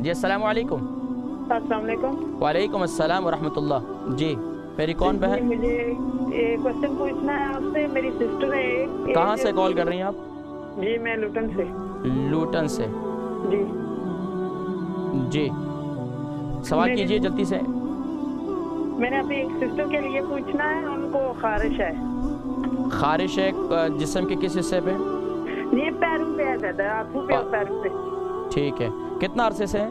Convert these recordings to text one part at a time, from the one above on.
جی السلام علیکم۔ السلام علیکم۔ وعلیکم السلام ورحمۃ اللہ۔ جی میری کون بہن؟ مجھے ایک کوشچن پوچھنا ہے آپ سے۔ میری سسٹر ہے ایک۔ کہاں سے کال کر رہی ہیں آپ؟ جی میں لوٹن سے۔ لوٹن سے؟ جی جی سوال کیجئے جلدی سے۔ میں نے اپنی ایک سسٹر کے لیے پوچھنا ہے، ان کو خارش ہے۔ خارش ہے جسم کے کس حصے پہ؟ یہ پیروں پہ ہے زیادہ، ہاتھوں پہ اور پیروں پہ۔ ٹھیک ہے، کتنا عرصے سے ہے؟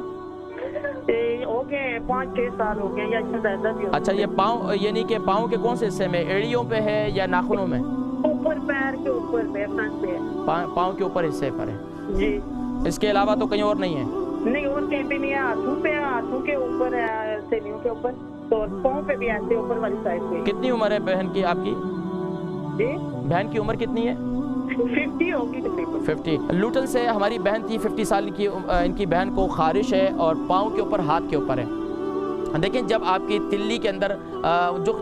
ہو گئے 5-6 سال ہو گئے یا اس سے زیادہ بھی ہو۔ اچھا یہ پاؤں، یعنی کہ پاؤں کے کون سے حصے میں؟ ایڑیوں پہ ہے یا ناخنوں میں؟ اوپر پیر کے اوپر پہ، فرنٹ پہ ہے۔ پاؤں کے اوپر حصے پر ہے؟ جی اس کے علاوہ تو کہیں اور نہیں ہے؟ نہیں اور کہیں پہ نہیں ہے، ہاتھوں پہ ہے، ہاتھوں کے اوپر ہے، سیلیوں کے اوپر، تو پاؤں پہ بھی ایسے اوپر والی سائڈ پہ۔ کتنی عمر ہے بہن کی آپ کی؟ جی بہن کی عمر کتنی ہے؟ 50 ہوگی تقریباً۔ 50۔ لوٹن سے ہماری بہن تھی 50 سال کی، ان کی بہن کو خارش ہے اور پاؤں کے اوپر ہاتھ کے اوپر ہے۔ دیکھیں جب آپ کی تلی کے اندر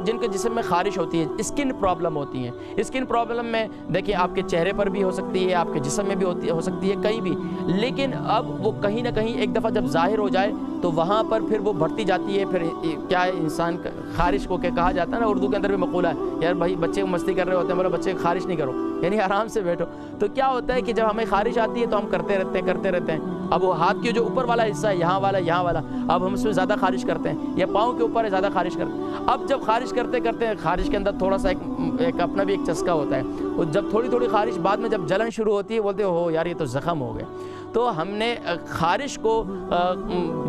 جن کے جسم میں خارش ہوتی ہے، اسکن پرابلم ہوتی ہیں، اسکن پرابلم میں دیکھیں آپ کے چہرے پر بھی ہو سکتی ہے، آپ کے جسم میں بھی ہو سکتی ہے، کہیں بھی، لیکن اب وہ کہیں نہ کہیں ایک دفعہ جب ظاہر ہو جائے تو وہاں پر پھر وہ بڑھتی جاتی ہے۔ پھر کیا ہے، انسان خارش کو کہا جاتا ہے نا، اردو کے اندر بھی مقولہ ہے، یار بھائی بچے مستی کر رہے ہوتے ہیں، بولو بچے خارش نہیں کرو، یعنی آرام سے بیٹھو۔ تو کیا ہوتا ہے کہ جب ہمیں خارش آتی ہے تو ہم کرتے رہتے ہیں۔ اب وہ ہاتھ کے جو اوپر والا حصہ ہے، یہاں والا، اب ہم اس میں زیادہ خارش کرتے ہیں، یا پاؤں کے اوپر ہے زیادہ خارش کرتے ہیں۔ اب جب خارش کرتے ہیں، خارش کے اندر تھوڑا سا ایک اپنا بھی ایک چسکا ہوتا ہے، اور جب تھوڑی خارش بعد میں جب جلن شروع ہوتی ہے، بولتے ہو یار یہ تو زخم ہو گیا۔ تو ہم نے خارش کو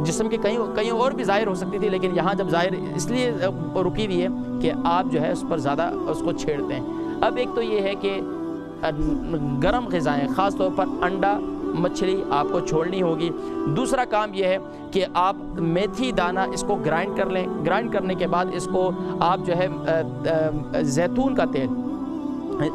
جسم کے کہیں اور بھی ظاہر ہو سکتی تھی، لیکن یہاں جب ظاہر اس لیے رکی ہوئی ہے کہ آپ جو ہے اس پر زیادہ اس کو چھیڑتے ہیں۔ اب ایک تو یہ ہے کہ گرم غذائیں، خاص طور پر انڈا، مچھلی آپ کو چھوڑنی ہوگی۔ دوسرا کام یہ ہے کہ آپ میتھی دانہ اس کو گرائنڈ کر لیں، گرائنڈ کرنے کے بعد اس کو آپ جو ہے زیتون کا تیل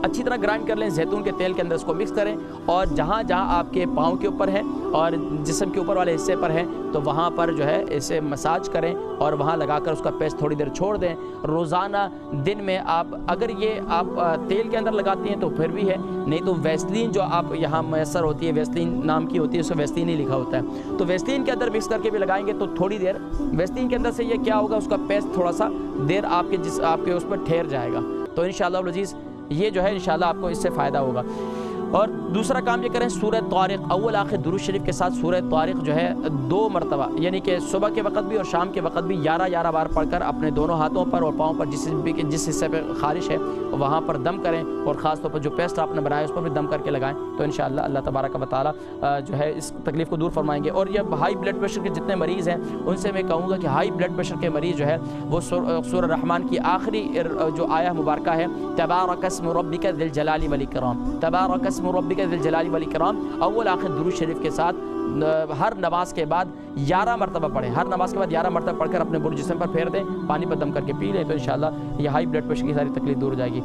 اچھی طرح گرائنڈ کر لیں، زیتون کے تیل کے اندر اس کو مکس کریں، اور جہاں جہاں آپ کے پاؤں کے اوپر ہے اور جسم کے اوپر والے حصے پر ہے تو وہاں پر جو ہے اسے مساج کریں، اور وہاں لگا کر اس کا پیسٹ تھوڑی دیر چھوڑ دیں۔ روزانہ دن میں آپ اگر یہ آپ تیل کے اندر لگاتی ہیں تو پھر بھی ہے، نہیں تو ویسلین جو آپ یہاں میسر ہوتی ہے، ویسلین نام کی ہوتی ہے، اس میں ویسلین ہی لکھا ہوتا ہے، تو ویسلین کے اندر مکس کر کے بھی لگائیں گے تو تھوڑی دیر ویسلین کے اندر سے یہ کیا ہوگا، اس کا پیسٹ تھوڑا سا دیر آپ کے اس پر ٹھہر جائے گا، تو انشاءاللہ العزیز یہ جو ہے انشاءاللہ آپ کو اس سے فائدہ ہوگا۔ اور دوسرا کام یہ کریں، سورہ طارق اول آخر درود شریف کے ساتھ سورہ طارق جو ہے 2 مرتبہ، یعنی کہ صبح کے وقت بھی اور شام کے وقت بھی 11 بار پڑھ کر اپنے دونوں ہاتھوں پر اور پاؤں پر جس حصے پہ خارش ہے وہاں پر دم کریں، اور خاص طور پر جو پیسٹ آپ نے بنایا اس پر بھی دم کر کے لگائیں، تو انشاءاللہ اللہ تبارک و تعالی جو ہے اس تکلیف کو دور فرمائیں گے۔ اور یہ ہائی بلڈ پریشر کے جتنے مریض ہیں ان سے میں کہوں گا کہ ہائی بلڈ پریشر کے مریض جو ہے وہ سورہ رحمان کی آخری جو آیہ مبارکہ ہے، تبارک اسم ربک ذی الجلال والاکرام، تبارک اسم ربک ذی الجلال والاکرام، اول آخر درود شریف کے ساتھ ہر نماز کے بعد 11 مرتبہ پڑھیں، ہر نماز کے بعد 11 مرتبہ پڑھ کر اپنے برے جسم پر پھیر دیں، پانی پر دم کر کے پی لیں، تو انشاءاللہ یہ ہائی بلڈ پریشر کی ساری تکلیف دور ہو جائے گی۔